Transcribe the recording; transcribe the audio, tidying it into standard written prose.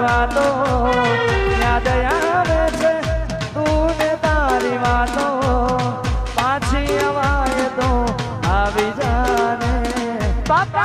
વાતો યાદ આવે છે તું ને તારી વાતો પાછી અવાય તો આવી જાને બાપા